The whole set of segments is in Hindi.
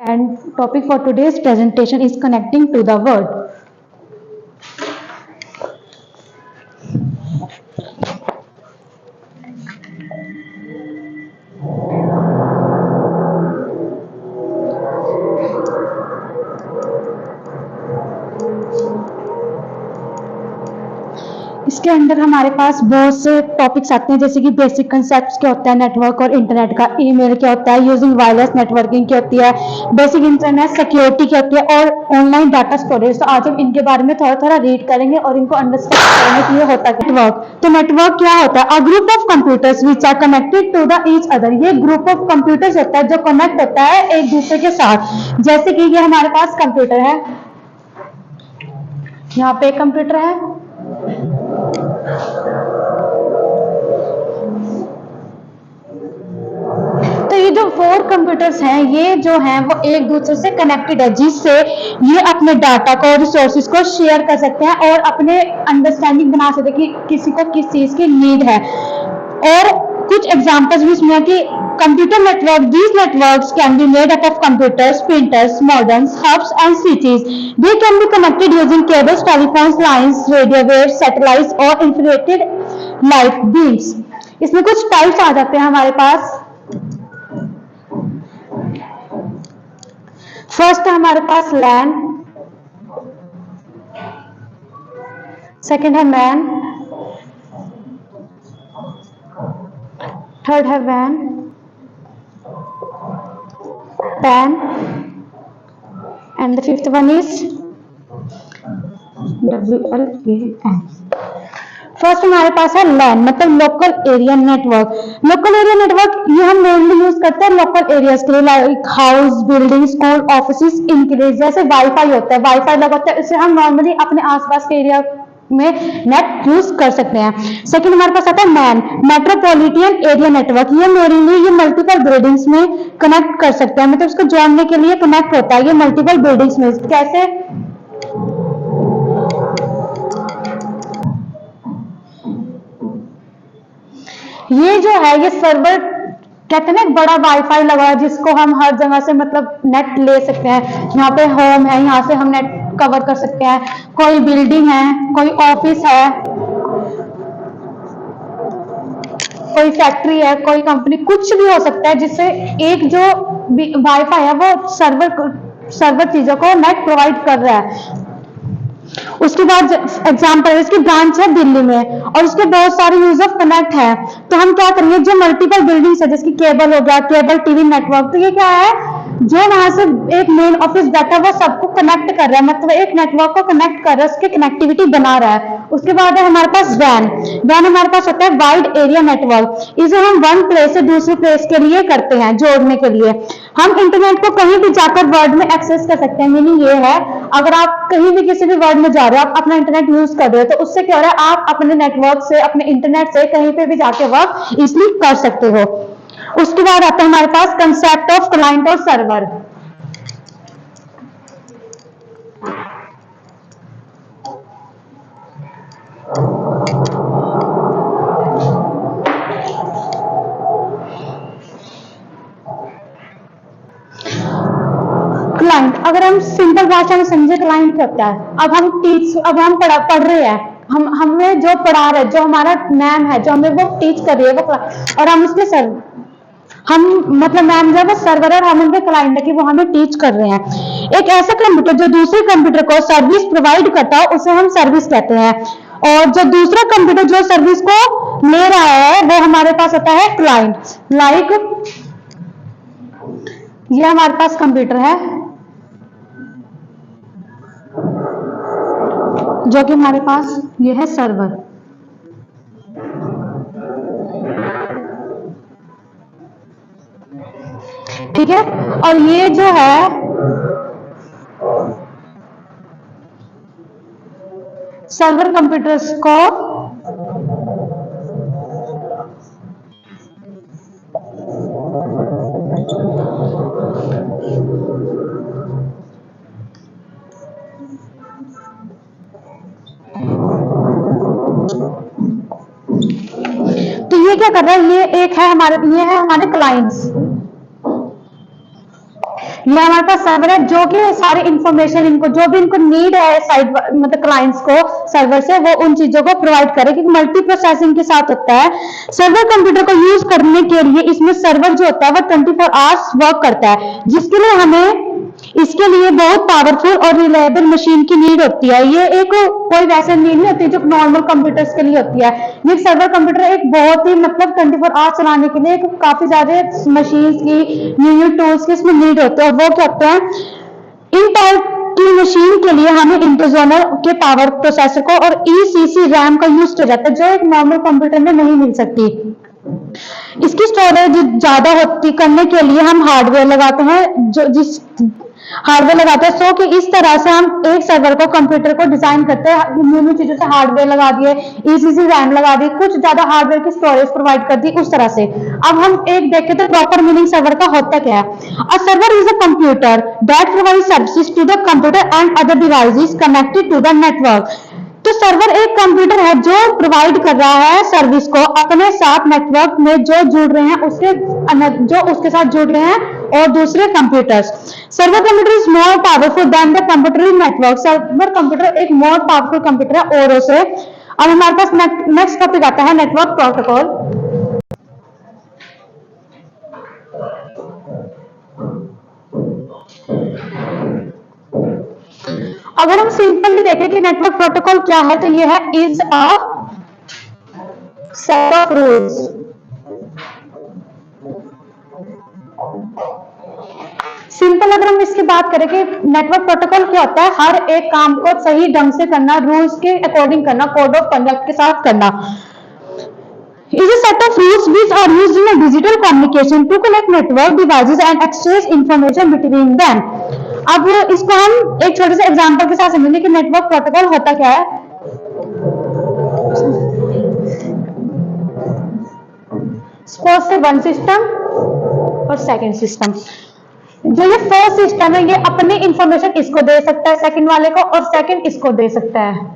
And topic for today's presentation is connecting to the world. इसके अंदर हमारे पास बहुत से टॉपिक्स आते हैं, जैसे कि बेसिक कंसेप्ट्स क्या होता है नेटवर्क और इंटरनेट का, ईमेल क्या होता है, यूजिंग वायरलेस नेटवर्किंग क्या होती है, बेसिक इंटरनेट सिक्योरिटी क्या होती है और ऑनलाइन डाटा स्टोरेज। तो आज हम इनके बारे में थोड़ा थोड़ा रीड करेंगे और इनको अंडरस्टैंड करेंगे कि ये होता है नेटवर्क। तो नेटवर्क क्या होता है? A group of computers which are connected to the each other. ये ग्रुप ऑफ कंप्यूटर्स होता है जो कनेक्ट होता है एक दूसरे के साथ। जैसे कि ये हमारे पास कंप्यूटर है, यहाँ पे एक कंप्यूटर है, तो ये जो 4 कंप्यूटर्स हैं ये जो हैं वो एक दूसरे से कनेक्टेड है, जिससे ये अपने डाटा को, रिसोर्सेज को शेयर कर सकते हैं और अपने अंडरस्टैंडिंग बना सकते हैं कि किसी को किस चीज की नीड है। और कुछ एग्जांपल्स भी इसमें है कि computer network, these networks can be made up of computers, printers, modems, hubs and switches. They can be connected using cables, telephones, lines, radio waves, satellites और इंफ्रारेड लाइट बीम्स। इसमें कुछ टाइप्स आ जाते हैं हमारे पास। फर्स्ट है हमारे पास लैन, सेकंड है मैन, थर्ड है वैन, PAN and the fifth one is WLAN। First हमारे पास है लैन, मतलब local area network. Local area network ये हम मेनली यूज करते हैं लोकल एरियाज के लिए, like house, building, school, office, इनके लिए। जैसे वाईफाई होता है, वाईफाई लगा होता है, इससे हम नॉर्मली अपने आसपास के एरिया में नेट यूज कर सकते हैं। सेकंड हमारे पास आता है मैन, मेट्रोपॉलिटन एरिया नेटवर्क। ये मेनली ये मल्टीपल बिल्डिंग्स में कनेक्ट कर सकते हैं, मतलब उसको जोड़ने के लिए कनेक्ट होता है ये मल्टीपल बिल्डिंग्स में। कैसे? ये जो है ये सर्वर कहते हैं ना, बड़ा वाईफाई लगा है जिसको हम हर जगह से मतलब नेट ले सकते हैं। यहाँ पे होम है, यहाँ से हम नेट कवर कर सकते हैं। कोई बिल्डिंग है, कोई ऑफिस है, कोई फैक्ट्री है, कोई कंपनी, कुछ भी हो सकता है, जिससे एक जो वाईफाई है वो सर्वर चीजों को नेट प्रोवाइड कर रहा है। उसके बाद एग्जांपल इसकी ब्रांच है दिल्ली में और उसके बहुत सारे यूज ऑफ कनेक्ट है। तो हम क्या करेंगे, जो मल्टीपल बिल्डिंग्स है जिसकी केबल हो गया, केबल टीवी नेटवर्क, तो ये क्या है, जो वहां से एक मेन ऑफिस बैठा वो सबको कनेक्ट कर रहा है, मतलब एक नेटवर्क को कनेक्ट कर रहा है, उसकी कनेक्टिविटी बना रहा है। उसके बाद है हमारे पास वैन। वैन हमारे पास होता है वाइड एरिया नेटवर्क। इसे हम वन प्लेस से दूसरे प्लेस के लिए करते हैं, जोड़ने के लिए। हम इंटरनेट को कहीं भी जाकर वर्ल्ड में एक्सेस कर सकते हैं। मीनिंग ये है, अगर आप कहीं भी किसी भी वर्ल्ड में जा रहे हो, आप अपना इंटरनेट यूज कर रहे हो, तो उससे क्या हो रहा है, आप अपने नेटवर्क से, अपने इंटरनेट से कहीं पे भी जाके वर्क इजिली कर सकते हो। उसके बाद आता है हमारे पास कंसेप्ट ऑफ क्लाइंट और सर्वर। क्लाइंट, अगर हम सिंपल भाषा में समझे क्लाइंट क्या होता है, अब हम पढ़ रहे हैं, हमें जो पढ़ा रहे, जो हमारा मैम है, जो हमें वो टीच कर रही है वो, और हम उसके हम मतलब मैम जो है वो सर्वर है, हम उनके क्लाइंट है कि वो हमें टीच कर रहे हैं। एक ऐसा कंप्यूटर जो दूसरे कंप्यूटर को सर्विस प्रोवाइड करता है उसे हम सर्विस कहते हैं, और जो दूसरा कंप्यूटर जो सर्विस को ले रहा है वो हमारे पास होता है क्लाइंट। लाइक ये हमारे पास कंप्यूटर है जो कि हमारे पास ये है सर्वर। ठीक है, और ये जो है सर्वर कंप्यूटर्स को तो ये क्या कर रहा है, ये है हमारे क्लाइंट्स। ये हमारे पास सर्वर है जो कि सारी इंफॉर्मेशन इनको जो भी इनको नीड है साइड मतलब क्लाइंट्स को सर्वर से वो उन चीजों को प्रोवाइड करे, क्योंकि मल्टी प्रोसेसिंग के साथ होता है। सर्वर कंप्यूटर को यूज करने के लिए इसमें सर्वर जो होता है वो 24 आवर्स वर्क करता है, जिसके लिए हमें इसके लिए बहुत पावरफुल और रिलायबल मशीन की नीड होती है। ये एक कोई वैसे नीड नहीं होती जो नॉर्मल कंप्यूटर्स के लिए होती है। ये सर्वर कंप्यूटर एक बहुत ही मतलब 24 आवर्स चलाने के लिए काफी ज्यादा मशीन्स की न्यू टूल्स की इसमें नीड होती है। और वो क्या होते हैं, इन टाइप की मशीन के लिए हमें इंटरजोनल के पावर प्रोसेसर को और ईसीसी रैम का यूज किया जाता है, जो एक नॉर्मल कंप्यूटर में नहीं मिल सकती। इसकी स्टोरेज ज्यादा होती करने के लिए हम हार्डवेयर लगाते हैं, जो जिस हार्डवेयर लगाते हैं। सो कि इस तरह से हम एक सर्वर को कंप्यूटर को डिजाइन करते हैं, न्यू चीजों से हार्डवेयर लगा दिए, ईसीसी रैम लगा दी, कुछ ज्यादा हार्डवेयर की स्टोरेज प्रोवाइड कर दी उस तरह से। अब हम एक देखें तो प्रॉपर मीनिंग सर्वर का होता क्या है। A server is a computer that provide services to the computer and other devices connected to the network. तो सर्वर एक कंप्यूटर है जो प्रोवाइड कर रहा है सर्विस को अपने साथ नेटवर्क में जो जुड़ रहे हैं उसके साथ जुड़ रहे हैं और दूसरे computers. Server computer is more powerful than the computer network. Server computer एक मोर पावरफुल कंप्यूटर है औरों से। अब हमारे पास नेक्स्ट टॉपिक आता है नेटवर्क प्रोटोकॉल। अगर हम सिंपली देखें कि नेटवर्क प्रोटोकॉल क्या है, तो ये है is a set of rules. Simple अगर हम इसकी बात करें कि नेटवर्क प्रोटोकॉल क्या होता है, हर एक काम को सही ढंग से करना, रूल्स के अकॉर्डिंग करना, कोड ऑफ कंडक्ट के साथ करना। is a set of rules which are used in a digital communication to connect network devices and exchange information between them। अब इसको हम एक छोटे से एग्जांपल के साथ समझेंगे कि नेटवर्क प्रोटोकॉल होता क्या है। सपोज से वन सिस्टम और सेकंड सिस्टम। जो ये फर्स्ट सिस्टम है ये अपनी इंफॉर्मेशन इसको दे सकता है सेकंड वाले को, और सेकंड इसको दे सकता है,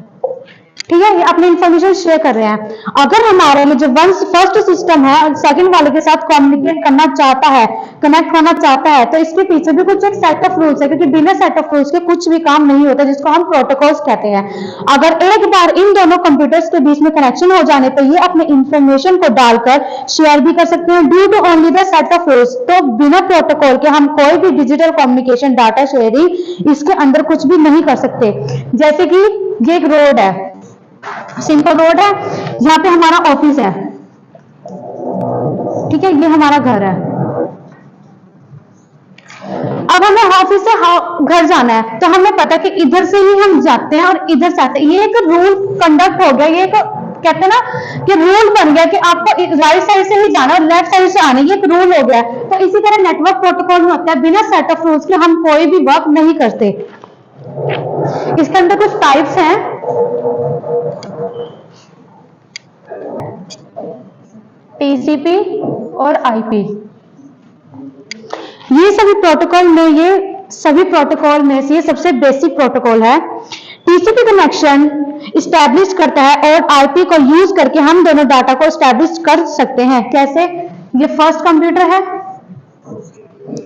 ठीक है। ये अपनी इंफॉर्मेशन शेयर कर रहे हैं। अगर हमारे में जो फर्स्ट सिस्टम है और सेकंड वाले के साथ कम्युनिकेट करना चाहता है, कनेक्ट होना चाहता है, तो इसके पीछे भी कुछ एक सेट ऑफ रूल्स है, क्योंकि बिना सेट ऑफ रूल्स के कुछ भी काम नहीं होता, जिसको हम प्रोटोकॉल्स कहते हैं। अगर एक बार इन दोनों कंप्यूटर्स के बीच में कनेक्शन हो जाने पर ये अपने इंफॉर्मेशन को डालकर शेयर भी कर सकते हैं due to only the set of rules. तो बिना प्रोटोकॉल के हम कोई भी डिजिटल कम्युनिकेशन डाटा शेयरिंग इसके अंदर कुछ भी नहीं कर सकते। जैसे कि ये एक रोड है, सिंपल रोड है, यहाँ पे हमारा ऑफिस है, ठीक है, ये हमारा घर है। अब हमें ऑफिस से घर जाना है, तो हमें पता है कि इधर से ही हम जाते हैं और इधर से आते हैं। ये एक रूल कंडक्ट हो गया, ये एक कहते हैं ना कि रूल बन गया कि आपको राइट साइड से ही जाना और लेफ्ट साइड से आना, ये एक रूल हो गया। तो इसी तरह नेटवर्क प्रोटोकॉल में होता है, बिना सेट ऑफ रूल्स के हम कोई भी वर्क नहीं करते। इसके अंदर कुछ टाइप्स हैं, टीसीपी और आईपी। ये सभी प्रोटोकॉल में से ये सबसे बेसिक प्रोटोकॉल है। टीसीपी कनेक्शन इस्टेब्लिश करता है और आईपी को यूज करके हम दोनों डाटा को इस्टेब्लिश कर सकते हैं। कैसे? ये फर्स्ट कंप्यूटर है,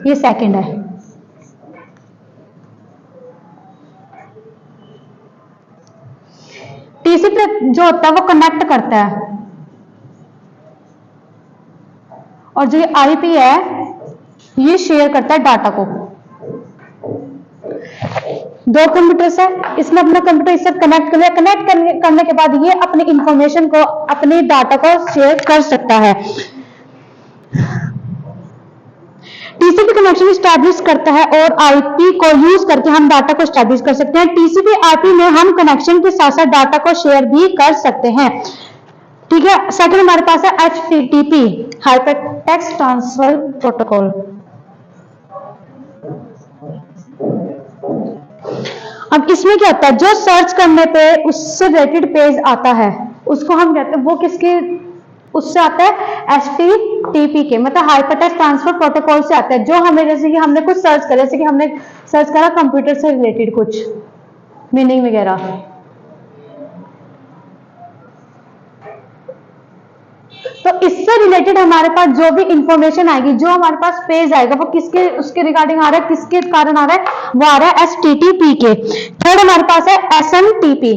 ये सेकंड है। टीसीपी जो होता है वो कनेक्ट करता है, और जो आईपी है ये शेयर करता है डाटा को। दो कंप्यूटर्स है, इसमें अपना कंप्यूटर इससे कनेक्ट कर लिया, कनेक्ट करने के बाद ये अपनी इंफॉर्मेशन को, अपने डाटा को शेयर कर सकता है। टीसीपी कनेक्शन इस्टेब्लिश करता है और आईपी को यूज करके हम डाटा को इस्टेब्लिश कर सकते हैं। टीसीपी आईपी में हम कनेक्शन के साथ साथ डाटा को शेयर भी कर सकते हैं, ठीक है। सेकंड हमारे पास है HTTP, हाइपरटेक्स्ट ट्रांसफर प्रोटोकॉल। अब इसमें क्या होता है, जो सर्च करने पे उससे रिलेटेड पेज आता है उसको हम कहते हैं, वो किसके उससे आता है, HTTP के, मतलब हाइपरटेक्स्ट ट्रांसफर प्रोटोकॉल से आता है। जो हमें जैसे कि हमने कुछ सर्च करा, जैसे कि हमने सर्च करा कंप्यूटर से रिलेटेड कुछ मीनिंग वगैरह, तो इससे रिलेटेड हमारे पास जो भी इंफॉर्मेशन आएगी, जो हमारे पास पेज आएगा, वो किसके उसके रिगार्डिंग आ रहा है, किसके कारण आ रहा है, वो आ रहा है HTTP के। थर्ड हमारे पास है SMTP।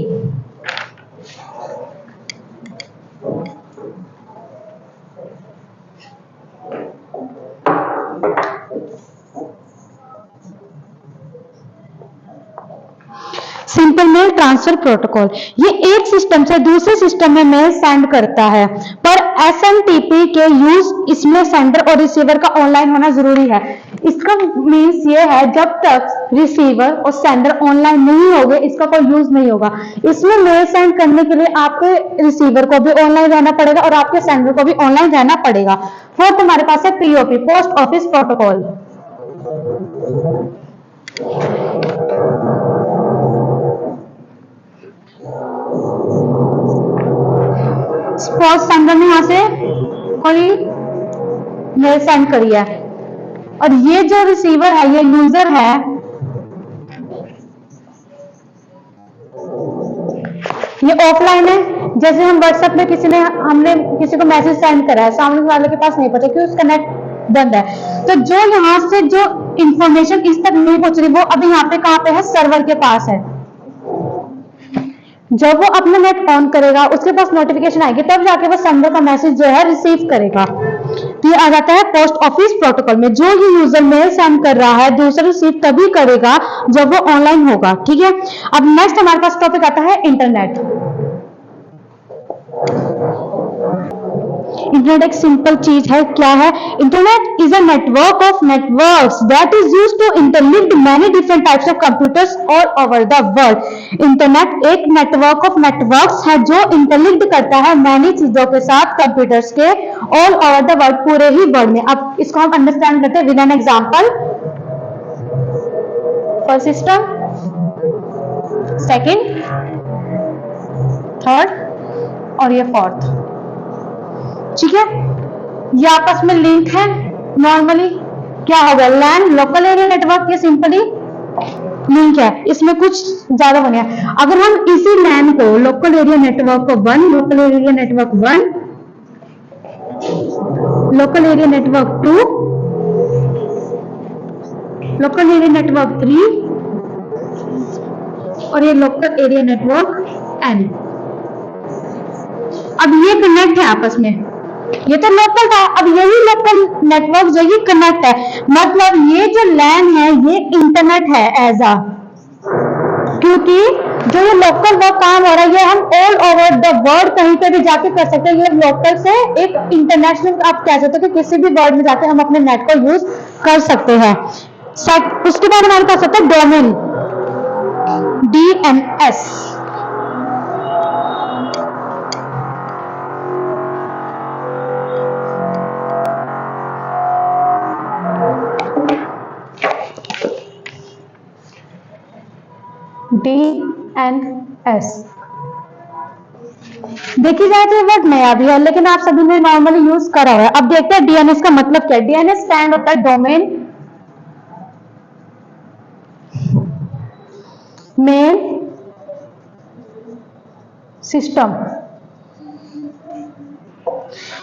Simple mail transfer protocol. ये एक सिस्टम से दूसरे सिस्टम में मेल सेंड करता है, पर SMTP के यूज इसमें सेंडर और रिसीवर का ऑनलाइन होना जरूरी है। इसका मीन्स ये है, जब तक रिसीवर और सेंडर ऑनलाइन नहीं होंगे इसका कोई यूज नहीं होगा। इसमें मेल सेंड करने के लिए आपके रिसीवर को भी ऑनलाइन रहना पड़ेगा और आपके सेंडर को भी ऑनलाइन रहना पड़ेगा। फोर्थ हमारे पास है POP, post office protocol. Sports centre ने यहां से कोई मेल सेंड करी है, और ये जो रिसीवर है, ये यूजर है, ये ऑफलाइन है। जैसे हम व्हाट्सएप में हमने किसी को मैसेज सेंड करा है, सामने वाले के पास नहीं पहुंचा क्योंकि उसका नेट बंद है। तो जो यहाँ से जो इंफॉर्मेशन इस तक नहीं पहुंच रही, वो अभी यहाँ पे कहाँ पे है, सर्वर के पास है। जब वो अपना नेट ऑन करेगा, उसके पास नोटिफिकेशन आएगी, तब जाके वो सेंडर का मैसेज जो है रिसीव करेगा। तो ये आ जाता है पोस्ट ऑफिस प्रोटोकॉल में। जो ये यूजर मेल सेंड कर रहा है, दूसरा रिसीव तभी करेगा जब वो ऑनलाइन होगा। ठीक है, अब नेक्स्ट हमारे पास टॉपिक आता है इंटरनेट। इंटरनेट एक सिंपल चीज है। क्या है internet? Is a network of networks that is used to interlink many different types of computers all over the world. Internet एक नेटवर्क ऑफ नेटवर्क्स है जो इंटरलिंक करता है मैनी चीजों के साथ, कंप्यूटर्स के, ऑल ओवर द वर्ल्ड, पूरे ही वर्ल्ड में। अब इसको हम अंडरस्टैंड करते हैं with an example. First system, second, third और ये फोर्थ। ठीक है, ये आपस में लिंक है। नॉर्मली क्या होगा, लैन लोकल एरिया नेटवर्क, ये सिंपली लिंक है, इसमें कुछ ज्यादा बने। अगर हम इसी लैन को, लोकल एरिया नेटवर्क को 1, local area network 1, local area network 2, local area network 3 और ये लोकल एरिया नेटवर्क N, अब ये कनेक्ट है आपस में। ये तो लोकल था, अब यही लोकल नेटवर्क जो ये कनेक्ट है, मतलब ये जो लैन है ये इंटरनेट है एज आ, क्योंकि जो ये लोकल वर्क काम हो रहा है ये हम ऑल ओवर द वर्ल्ड कहीं पे भी जाके कर सकते हैं। ये लोकल से एक इंटरनेशनल आप कह सकते हो कि किसी भी वर्ल्ड में जाके हम अपने नेट को यूज कर सकते हैं। उसके बाद हमारे पास होता है डोमेन, DNS। DNS देखी जाए तो ये वर्ड नया भी है, लेकिन आप सभी ने नॉर्मली यूज करा है। अब देखते हैं DNS का मतलब क्या है। DNS स्टैंड होता है डोमेन मेल सिस्टम।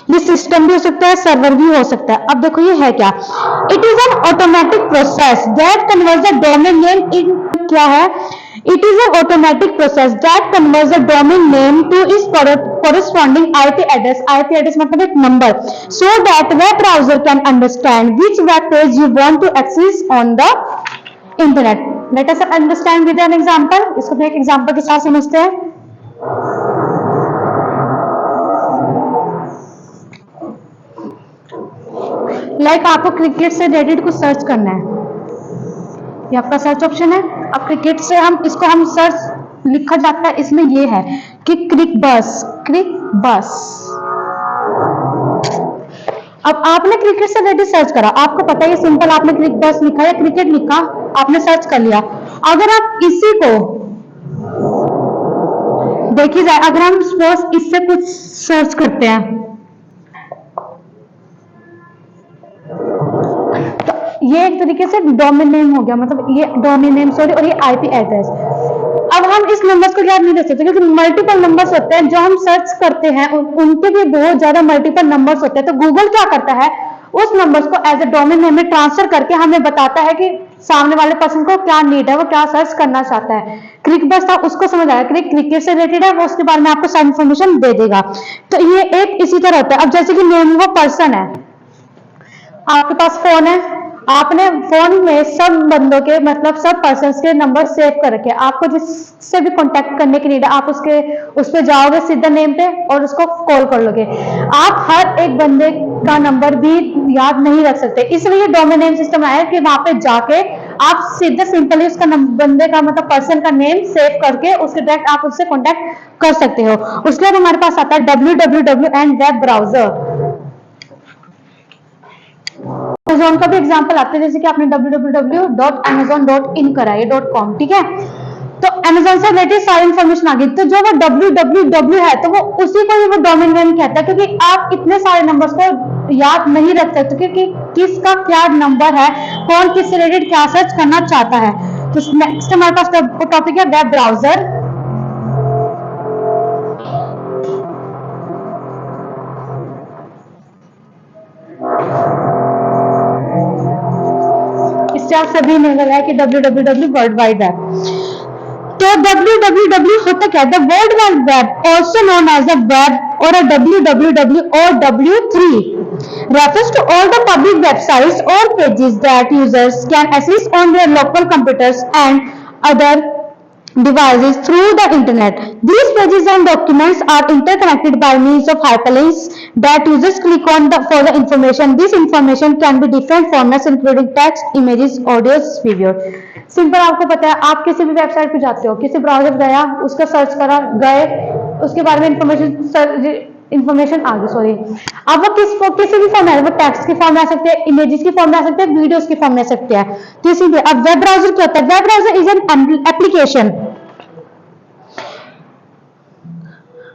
ये सिस्टम भी हो सकता है, सर्वर भी हो सकता है। अब देखो ये है क्या, it is an automatic process that converts the domain name in, क्या है, it is an automatic process that converts the domain name to its corresponding IP address। IP address मतलब एक नंबर, so that web browser can understand which web page you want to access on the internet। Let us understand with an example। इसको भी एक एग्जांपल के साथ समझते हैं। लाइक आपको क्रिकेट से रिलेटेड कुछ सर्च करना है, ये आपका सर्च ऑप्शन है। अब क्रिकेट से हम सर्च लिखा जाता है, इसमें ये है कि क्रिक बस। अब आपने क्रिकेट से रिलेटेड सर्च करा, आपको पता है ये सिंपल, आपने क्रिक बस लिखा या क्रिकेट लिखा, आपने सर्च कर लिया। अगर आप इसी को देखी जाए, अगर हम सपोज इससे कुछ सर्च करते हैं, तो ये एक तरीके से डोमेन नेम हो गया, मतलब ये डोमेन नेम सॉरी, और ये आईपी एड्रेस। अब हम इस नंबर्स को याद नहीं रख सकते क्योंकि मल्टीपल नंबर्स होते हैं जो हम सर्च करते हैं, उनके भी बहुत ज्यादा मल्टीपल नंबर्स होते हैं। तो गूगल क्या करता है, उस नंबर्स को एज ए डोमेन नेम में ट्रांसफर करके हमें बताता है कि सामने वाले पर्सन को क्या नीड है, वो क्या सर्च करना चाहता है। क्रिक बस था, उसको समझ आया कि क्रिकेट से रिलेटेड है, वो उसके बारे में आपको सारी इन्फॉर्मेशन दे देगा। तो ये एक इसी तरह होता है। अब जैसे कि नेम वो पर्सन है, आपके पास फोन है, आपने फोन में सब बंदों के मतलब सब पर्सन्स के नंबर सेव कर रखे, आपको जिससे भी कांटेक्ट करने की नीड है आप उस पे जाओगे सीधा नेम पे और उसको कॉल कर लोगे। आप हर एक बंदे का नंबर भी याद नहीं रख सकते, इसलिए डोमेन नेम सिस्टम आया कि वहां पे जाके आप सीधे सिंपली उसका बंदे का मतलब पर्सन का नेम सेव करके उसके डायरेक्ट आप उससे कांटेक्ट कर सकते हो। उसके बाद हमारे पास आता है www and web browser. Amazon का भी एग्जांपल आते हैं, जैसे कि आपने www.amazon.in करा है .com, ठीक है, तो अमेज़न से रिलेटेड सारी इंफॉर्मेशन आ गई। तो जो वो www है तो वो उसी को ही वो डोमेन नेम कहता है, क्योंकि आप इतने सारे नंबर्स को याद नहीं रख सकते क्योंकि किसका क्या नंबर है, कौन किससे रिलेटेड क्या सर्च करना चाहता है। तो नेक्स्ट हमारे पास टॉपिक है वेब ब्राउजर। आप सभी ने बोला है कि www वर्ल्ड वाइड वेब। तो www होता क्या है, the world wide web also known as a web और अ www और w3 refers to all the public websites or pages that users can access on their local computers and other devices through the internet. These pages and documents are interconnected by means of hyperlinks that users click on for the information. This information can be different formats including text, images, audios, video. Simple आपको पता है, आप किसी भी वेबसाइट पे जाते हो, किसी ब्राउजर गया, उसका सर्च करा, गए, उसके बारे में इंफॉर्मेशन आ गई, सॉरी। अब वो किसी भी फॉर्म में, वो टेक्स्ट की फॉर्म में आ सकते हैं, इमेजेस की फॉर्म में आ सकते हैं, वीडियोस की फॉर्म में आ सकते हैं। तो इसीलिए अब वेब ब्राउजर क्या होता है, web browser is an application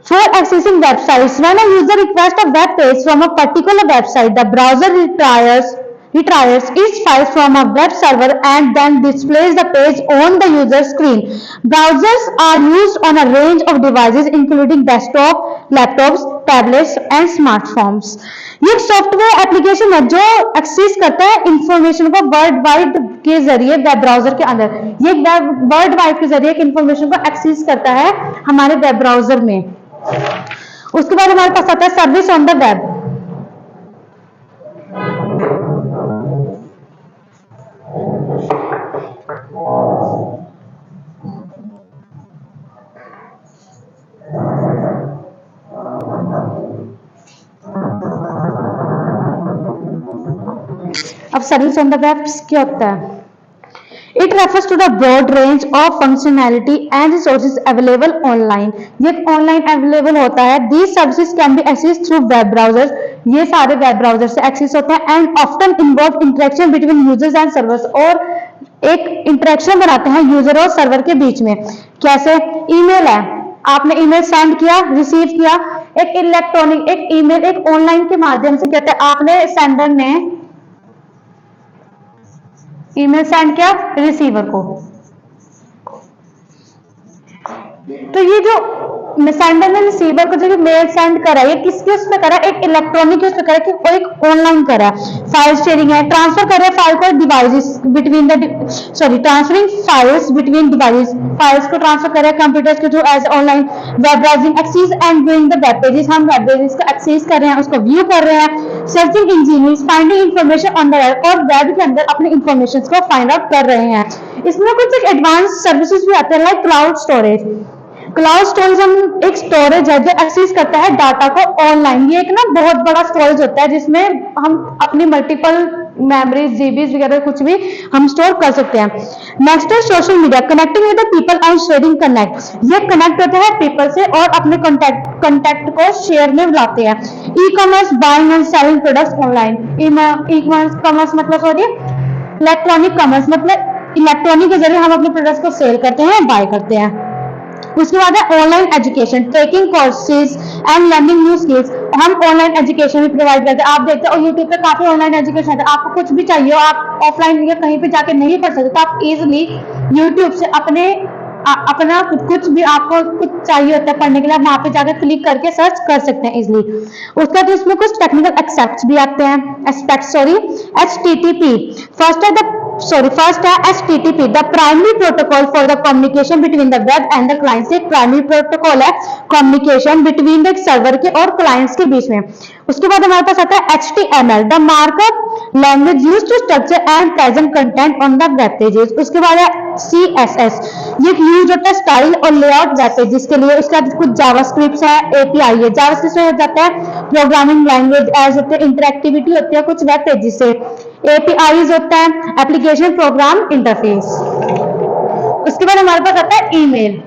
for accessing websites. When a user requests a web page from a particular website, the browser retrieves its files from a web server and then displays the page on the user screen. Browsers are used on a range of devices including desktop, laptops, tablets and smartphones. ये एक सॉफ्टवेयर एप्लीकेशन है जो एक्सेस करता है इंफॉर्मेशन को वर्ल्ड वाइड के जरिए वेब ब्राउजर के अंदर। ये वर्ल्ड वाइड के जरिए इंफॉर्मेशन को एक्सेस करता है हमारे वेब ब्राउजर में। उसके बाद हमारे पास आता है सर्विस ऑन द वेब। अब सर्विस ऑन द वेब क्या होता है? It refers to the broad range of functionality and resources available online. ये ऑनलाइन अवेलेबल होता है। These services can be accessed through web browsers. ये सारे वेब ब्राउजर से एक्सेस होते हैं and often involve interaction between users and servers. और एक इंटरेक्शन बनाते हैं यूजर और सर्वर के बीच में। कैसे? ईमेल है, आपने ईमेल सेंड किया, रिसीव किया, एक इलेक्ट्रॉनिक एक ईमेल एक ऑनलाइन के माध्यम से कहते हैं, आपने सेंडर ने ईमेल सेंड किया रिसीवर को। तो ये जो सेंडर ने रिसीवर को जो मेल सेंड करा, ये किसके उस पे करा? एक इलेक्ट्रॉनिक उस पे करा कि वो एक ऑनलाइन करा। फाइल शेयरिंग है, ट्रांसफर कर रहे हैं फाइल को devices between transferring files between devices, files को ट्रांसफर कर रहे हैं कंप्यूटर्स के through as online. Web browsing access and viewing the web pages, हम वेब पेजेस को एक्सेस कर रहे हैं, उसको व्यू कर रहे हैं। Searching engine finding information on the web, और वेब के अंदर अपने इंफॉर्मेशन को फाइंड आउट कर रहे हैं। इसमें कुछ एक एडवांस सर्विसेज भी आते हैं like cloud storage. Cloud storage हम एक स्टोरेज है जो एक्सेस करता है डाटा को ऑनलाइन। ये एक ना बहुत बड़ा स्टोरेज होता है जिसमें हम अपनी मल्टीपल मेमोरीज, जीबीज वगैरह कुछ भी हम स्टोर कर सकते हैं। नेक्स्ट है social media, connecting with the people and sharing connect. ये कनेक्ट होते हैं पीपल से और अपने कंटेक्ट को शेयर में लाते हैं। E commerce, buying and selling products online. E commerce मतलब सॉरी इलेक्ट्रॉनिक कॉमर्स, मतलब इलेक्ट्रॉनिक के जरिए हम अपने प्रोडक्ट्स को सेल करते हैं, बाय करते हैं। उसके बाद है online education, taking courses and learning new skills. हम ऑनलाइन एजुकेशन भी प्रोवाइड करते हैं। आप देखते हो यूट्यूब पे काफी ऑनलाइन एजुकेशन है, आपको कुछ भी चाहिए हो, आप ऑफलाइन या कहीं पे जाके नहीं पढ़ सकते, तो आप इजिली यूट्यूब से अपना कुछ भी आपको कुछ चाहिए होता है पढ़ने के लिए, आप वहां पे जाकर क्लिक करके सर्च कर सकते हैं इजिली। उसके बाद इसमें कुछ टेक्निकल एक्सेप्ट्स भी आते हैं, एस्पेक्ट सॉरी, HTTP फर्स्ट है HTTP, the primary protocol for the communication between the web and the clients. एक प्राइमरी प्रोटोकॉल है कम्युनिकेशन बिटवीन द सर्वर के और क्लाइंट्स के बीच में। उसके बाद हमारे पास आता है HTML, the markup language used to structure and present content on the web pages. उसके बाद है CSS, ये यूज होता है स्टाइल और लेआउट वेब पेजेस के लिए। उसके बाद कुछ जावास्क्रिप्ट है, API है, जावास्क्रिप्ट में हो जाता है प्रोग्रामिंग लैंग्वेज, एज होते हैं इंटरेक्टिविटी होती है कुछ वेब पेजेस से, APIs होता है एप्लीकेशन प्रोग्राम इंटरफेस। उसके बाद हमारे पास आता है ईमेल।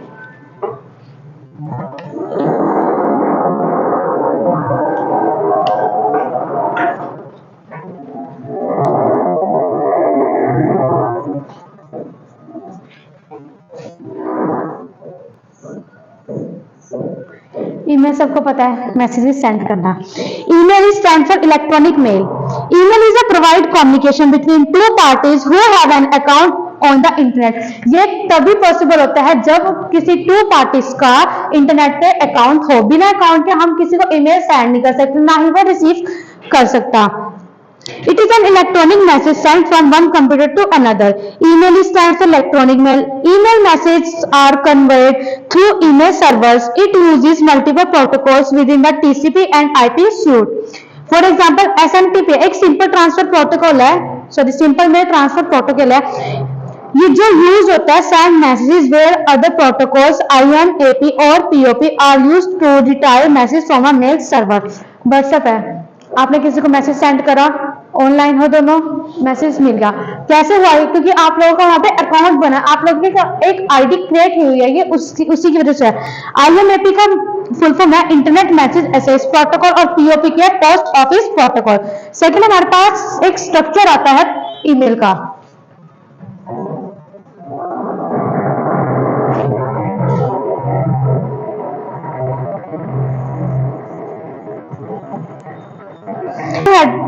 ईमेल सबको पता है, मैसेजेस सेंड करना। Email is stand for electronic mail. Email is a provide communication between two parties who have an account on the internet. ये तभी पॉसिबल होता है जब किसी टू पार्टीज का इंटरनेट पे अकाउंट हो। बिना अकाउंट के हम किसी को ईमेल सेंड नहीं कर सकते, ना ही वो रिसीव कर सकता। It is an electronic message sent from one computer to another. Email stands for electronic mail. Email messages are conveyed through email servers. It uses multiple protocols within the TCP and IP suite. For example, SMTP एक simple transfer protocol है, sorry simple mail transfer protocol है। ये जो यूज होता है send messages where other protocols IMAP और POP are used to retrieve message from a mail server. WhatsApp है, आपने किसी को मैसेज सेंड करा, ऑनलाइन हो दोनों, मैसेज मिल गया। कैसे हुआ? क्योंकि आप लोगों का वहां पे अकाउंट बना, आप लोगों की एक आईडी क्रिएट हुई है, ये उसी की वजह से है। IMAP का फुल फॉर्म है इंटरनेट मैसेज एक्सेस प्रोटोकॉल और POP क्या है पोस्ट ऑफिस प्रोटोकॉल। सेकंड हमारे पास एक स्ट्रक्चर आता है ईमेल का।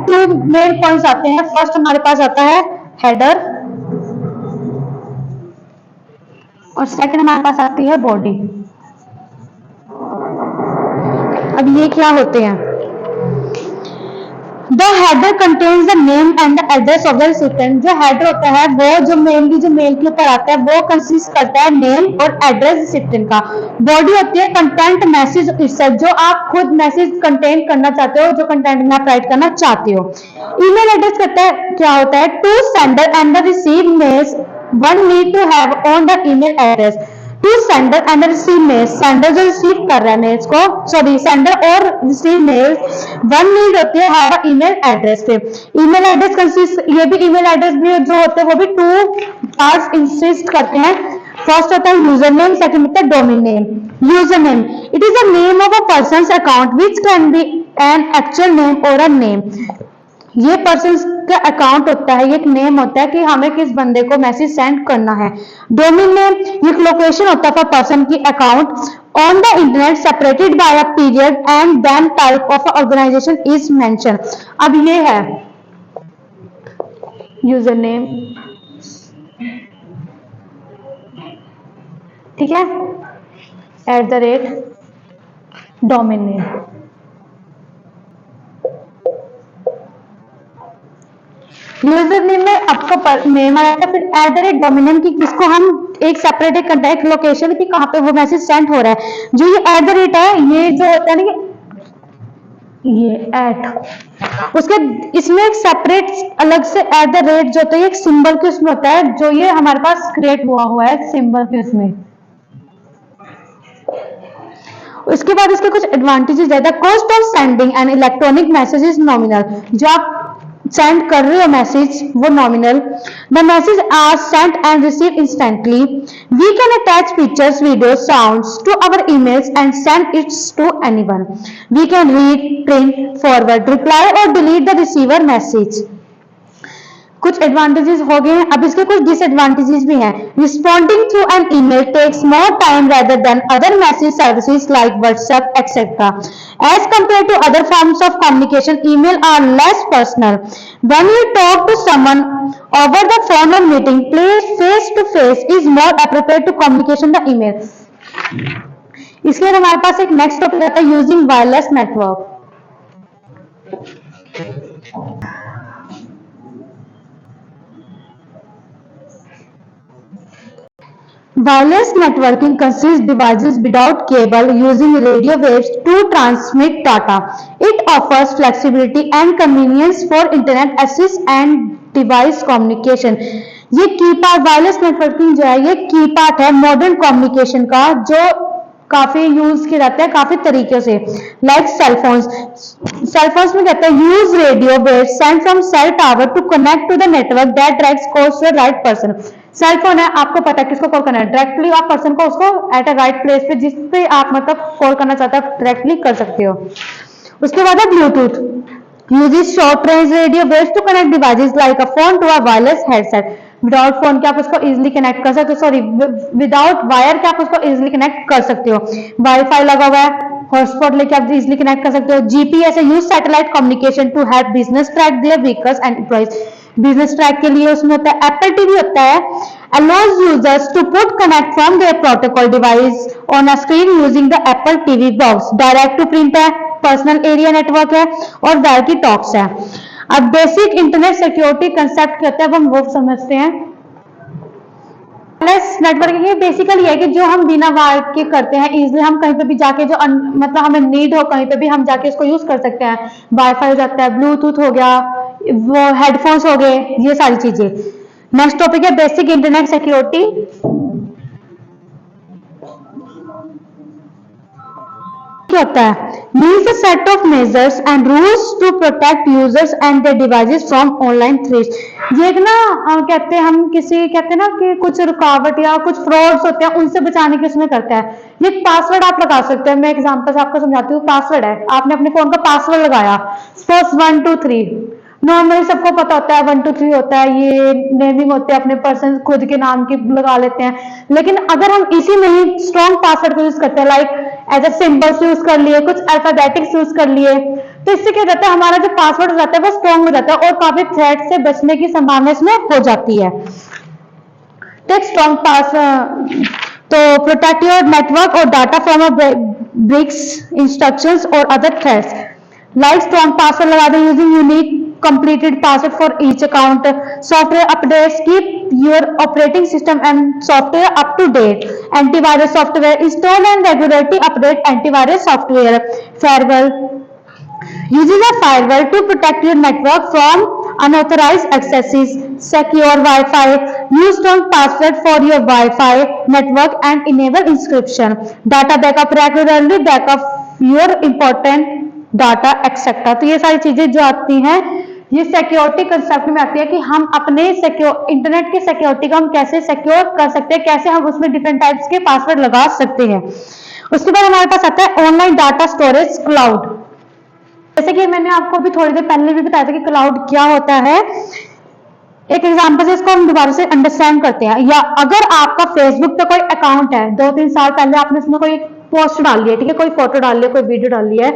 टू मेन पॉइंट्स आते हैं। फर्स्ट हमारे पास आता है हेडर और सेकंड हमारे पास आती है बॉडी। अब ये क्या होते हैं? The header contains the name and the address of the recipient. जो हेडर होता है वो जो मेनली जो मेल के ऊपर आता है वो कंसिस्ट करता है नेम और एड्रेस रिसिपिएंट का। बॉडी होती है कंटेंट मैसेज इटसेल्फ, जो आप खुद मैसेज कंटेन करना चाहते हो, जो कंटेंट में आप राइट करना चाहते हो। ईमेल एड्रेस करता है क्या होता है? To sender and the receive mails one need to have on the email address. To sender and receive mail, sender जो रिसीव कर रहा है मेल्स को, सॉरी सेंडर और रिसीव मेल, वन नीड होती है हैव ईमेल एड्रेस पे। ईमेल एड्रेस कंसिस्ट, ये भी ईमेल एड्रेस भी जो होते हैं वो भी टू पार्ट्स इंसिस्ट करते हैं। फर्स्ट होता है यूजर नेम, सेकंड होता है domain name. User name, it is the name of a persons account which can be an actual name और अ नेम। ये पर्सन का अकाउंट होता है, ये एक नेम होता है कि हमें किस बंदे को मैसेज सेंड करना है। डोमेन नेम ये एक लोकेशन होता है पर्सन की account on the internet separated by a period and then type of organization is mention. अब ये है यूजर नेम, ठीक है, @ डोमेन नेम। यूजर नेम में आपका नेम आएगा, फिर @ डोमेन नेम की जिसको हम एक सेपरेट एक कंटेक्ट लोकेशन की कहाँ पे वो मैसेज सेंड हो रहा है। जो ये @ है, ये जो होता है ना ये @ उसके इसमें एक सेपरेट अलग से @ जो होता है एक सिंबल के उसमें होता है, जो ये हमारे पास क्रिएट हुआ है सिंबल के उसमें। उसके बाद इसके कुछ एडवांटेजेस है। The cost of sending an electronic message is nominal. जो आप सेंड कर रहे हो मैसेज वो nominal. The message are sent and receive instantly. We can attach pictures, video, sounds to our emails and send its to anyone. We can read, print, forward, reply और डिलीट द रिसीवर मैसेज। कुछ एडवांटेजेस हो गए हैं, अब इसके कुछ डिसएडवांटेजेस भी हैं। Responding through an email takes more time rather than other message services like WhatsApp etcetera. As compare to other forms of communication, email are less personal. When you talk to someone over the phone or meeting place face to face is more appropriate to communication the email. इसके बाद हमारे पास एक नेक्स्ट टॉपिक आता है using wireless network. Wireless networking consists devices without cable using radio waves to transmit data. It offers flexibility and convenience for internet access and device communication. ये की पार्ट वायरलेस नेटवर्किंग जो है ये की पार्ट है मॉडर्न कम्युनिकेशन का, जो काफी यूज किया जाता है काफी तरीके से। लाइक सेलफोन्स में कहते हैं use radio waves send from cell tower to connect to the network that direct calls to the right person. Cell phone है, आपको पता है किसको कॉल करना है, डायरेक्टली आप पर्सन को उसको एट अ राइट प्लेस पे जिस पे आप मतलब कॉल करना चाहते हो डायरेक्टली कर सकते हो। उसके बाद है Bluetooth, uses short range radio waves to connect devices like a phone to a wireless headset. Without phone के आप उसको इजीली कनेक्ट कर सकते हो, सॉरी विदाउट वायर के आप उसको इजीली कनेक्ट कर सकते हो। वाईफाई लगा हुआ है, हॉटस्पॉट लेके आप इजीली कनेक्ट कर सकते हो। GPS use satellite communication to help business track their vehicles and employees. Business track के लिए उसमें होता है। एप्पल टीवी होता है, allows users to put connect from their protocol device on a screen using the Apple TV box। Direct to print है, पर्सनल एरिया नेटवर्क है और वायर टॉक्स है। अब बेसिक इंटरनेट सिक्योरिटी कंसेप्ट क्या होता है हम वो समझते हैं। वायरलेस नेटवर्किंग बेसिकली है कि जो हम बिना वायर के करते हैं, इजीली हम कहीं पे भी जाके जो मतलब हमें नीड हो कहीं पे भी हम जाके इसको यूज कर सकते हैं। वाईफाई हो जाता है, ब्लूटूथ हो गया, वो हेडफोन्स हो गए, ये सारी चीजें। नेक्स्ट टॉपिक है बेसिक इंटरनेट सिक्योरिटी। क्या होता है? Means a set of measures and rules to protect users and their devices from online threats. ये एक ना कहते हैं हम किसी कहते हैं ना कि कुछ रुकावट या कुछ फ्रॉड्स होते हैं उनसे बचाने के उसमें करता है। ये पासवर्ड आप लगा सकते हैं, मैं एग्जांपल से आपको समझाती हूँ। पासवर्ड है, आपने अपने फोन का पासवर्ड लगाया, सपोज 1 2 3। नॉर्मली सबको पता होता है 1 2 3 होता है, ये नेमिंग होते हैं अपने पर्सन खुद के नाम की लगा लेते हैं। लेकिन अगर हम इसी में ही स्ट्रॉन्ग पासवर्ड को यूज करते हैं, like as a symbols use कर लिए, कुछ अल्फाबेटिक्स यूज कर लिए, तो इससे क्या जाता है हमारा जो पासवर्ड हो जाता है वो स्ट्रॉन्ग हो जाता है और काफी थ्रेट से बचने की संभावना इसमें हो जाती है। तो एक स्ट्रॉन्ग पास तो प्रोटेक्ट योर नेटवर्क और डाटा फ्रॉम ब्रिक्स इंस्ट्रक्शंस और other threats. Like strong password लगा दें using unique completed password for each account। software updates keep your operating system and software up to date। antivirus software install and regularly update antivirus software। firewall uses a firewall to protect your network from unauthorized accesses। secure Wi-Fi use strong password for your Wi-Fi network and enable encryption। data backup regularly backup your important data etcetera. तो ये सारी चीजें जो आती हैं ये सिक्योरिटी कंसेप्ट में आती है कि हम अपने इंटरनेट की सिक्योरिटी को हम कैसे सिक्योर कर सकते हैं, कैसे हम उसमें डिफरेंट टाइप्स के पासवर्ड लगा सकते हैं। उसके बाद हमारे पास आता है ऑनलाइन डाटा स्टोरेज क्लाउड। जैसे कि मैंने आपको अभी थोड़ी देर पहले भी बताया था कि क्लाउड क्या होता है। एक एग्जांपल से इसको हम दोबारा से अंडरस्टैंड करते हैं। या अगर आपका फेसबुक पे कोई अकाउंट है, 2-3 साल पहले आपने उसमें कोई पोस्ट डाल लिया, ठीक है, कोई फोटो डाल लिया, कोई वीडियो डाल लिया है,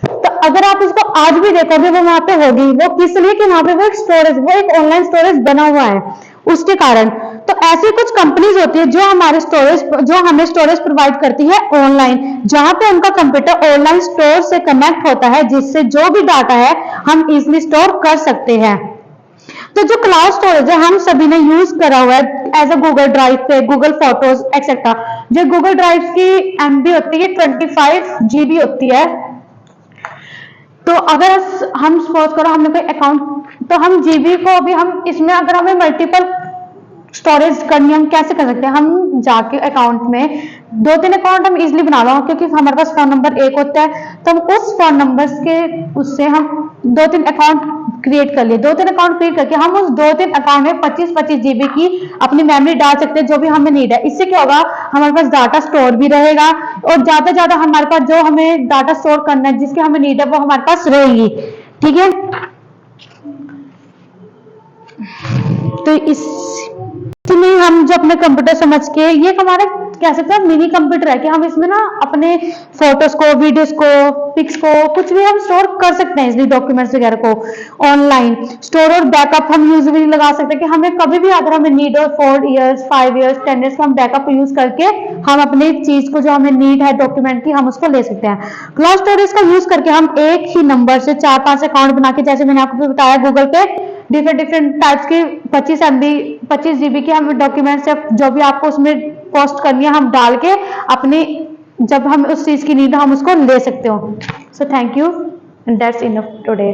तो अगर आप इसको आज भी देखोगे वो वहां पे होगी। वो किस लिए कि वहां पे वो एक स्टोरेज, वो एक ऑनलाइन स्टोरेज बना हुआ है उसके कारण। तो ऐसी कुछ कंपनीज होती है जो हमारे स्टोरेज, जो हमें स्टोरेज प्रोवाइड करती है ऑनलाइन, जहां पे उनका कंप्यूटर ऑनलाइन स्टोर से कनेक्ट होता है, जिससे जो भी डाटा है हम इजिली स्टोर कर सकते हैं। तो जो क्लाउड स्टोरेज है हम सभी ने यूज करा हुआ है एज अ गूगल ड्राइव पे, गूगल फोटोज एक्सेट्रा। जो गूगल ड्राइव की एमबी होती है 25 GB होती है। तो अगर हम सपोज करो हमने कोई अकाउंट, तो हम जीबी को अभी हम इसमें अगर हमें मल्टीपल स्टोरेज करनी, हम कैसे कर सकते हैं? हम जाके अकाउंट में 2-3 अकाउंट हम इजीली बना लो, क्योंकि हमारे पास फोन नंबर एक होता है, तो हम उस फोन नंबर के उससे हम 2-3 अकाउंट क्रिएट कर लिए। 2-3 अकाउंट क्रिएट करके हम उस 2-3 अकाउंट में 25-25 GB की अपनी मेमोरी डाल सकते हैं, जो भी हमें नीड है। इससे क्या होगा, हमारे पास डाटा स्टोर भी रहेगा और ज्यादा ज्यादा हमारे पास जो हमें डाटा स्टोर करना है, जिसकी हमें नीड है, वो हमारे पास रहेगी। ठीक है। तो इसमें हम जो अपने कंप्यूटर समझ के, ये हमारा कह सकते हैं मिनी कंप्यूटर है कि हम इसमें ना अपने फोटोज को, वीडियोस को, पिक्स को, कुछ भी हम स्टोर कर सकते हैं इसलिए डॉक्यूमेंट्स वगैरह को ऑनलाइन स्टोर। और बैकअप हम यूजली लगा सकते हैं कि हमें कभी भी अगर हमें नीड हो 4 इयर्स 5 इयर्स 10 इयर्स का हम बैकअप यूज करके हम अपनी चीज को जो हमें नीड है डॉक्यूमेंट की हम उसको ले सकते हैं। क्लाउड स्टोरेज का यूज करके हम एक ही नंबर से 4-5 अकाउंट बना के, जैसे मैंने आपको बताया गूगल पे डिफरेंट टाइप्स की 25 MB 25 GB की हम डॉक्यूमेंट्स जो भी आपको उसमें पोस्ट करनी है हम डाल के अपनी जब हम उस चीज की नीड हम उसको ले सकते हो। So thank you and that's enough today.